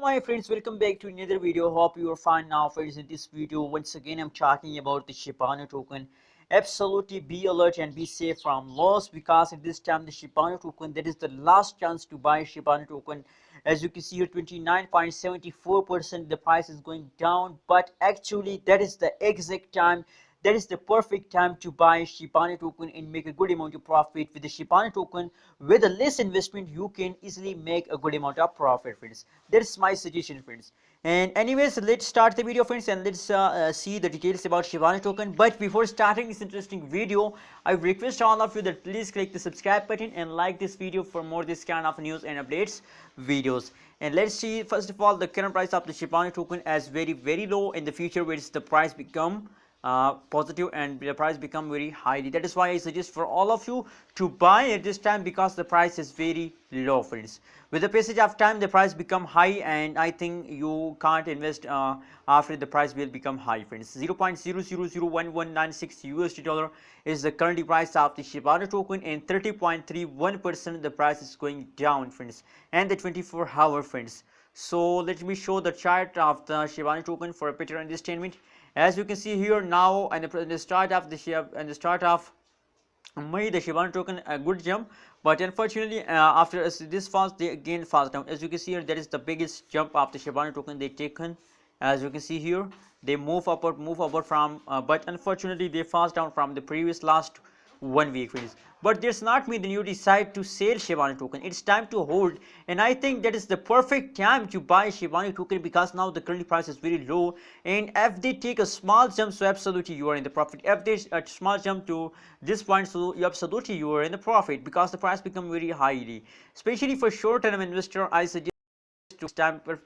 My friends, welcome back to another video. Hope you are fine now, friends. In this video, once again, I'm talking about the Shiba Inu token. Absolutely be alert and be safe from loss, because at this time the Shiba Inu token, that is the last chance to buy Shiba Inu token. As you can see here, 29.74% the price is going down, but actually that is the exact time, that is the perfect time to buy Shiba Inu token and make a good amount of profit. With the Shiba Inu token, with a less investment, you can easily make a good amount of profit, friends. That's my suggestion, friends. And anyways, let's start the video, friends, and let's see the details about Shiba Inu token. But before starting this interesting video, I request all of you that please click the subscribe button and like this video for more this kind of news and updates videos. And let's see, first of all, the current price of the Shiba Inu token as very low. In the future, where the price become positive and the price become very high. That is why I suggest for all of you to buy at this time, because the price is very low, friends. With the passage of time, the price become high, and I think you can't invest after the price will become high, friends. 0.000196 USD dollar is the current price of the Shiba Inu token, and 30.31% the price is going down, friends, and the 24-hour, friends. So let me show the chart of the Shiba Inu token for a better understanding. As you can see here now, and the start of the May, the Shiba Inu token a good jump, but unfortunately after this fast they again fast down. As you can see here, that is the biggest jump of the Shiba Inu token they taken. As you can see here, they move upward from but unfortunately they fast down from the previous last 1 week, friends. But this not mean that you decide to sell Shiba Inu token. It's time to hold, and I think that is the perfect time to buy Shiba Inu token, because now the current price is very low, and if they take a small jump, so absolutely you are in the profit. If there's a small jump to this point, so absolutely you are in the profit, because the price become very highly, especially for short-term investor. I suggest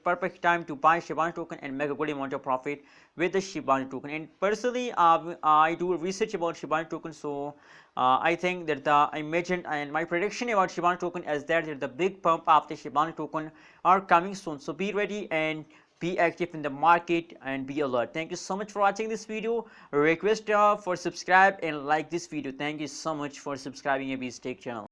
perfect time to buy Shiba Inu token and make a good amount of profit with the Shiba Inu token. And personally, I do research about Shiba Inu token, so I think that I mentioned, and my prediction about Shiba Inu token is that the big pump of the Shiba Inu token are coming soon. So be ready and be active in the market and be alert. Thank you so much for watching this video. Request for subscribe and like this video. Thank you so much for subscribing AB's Tech channel.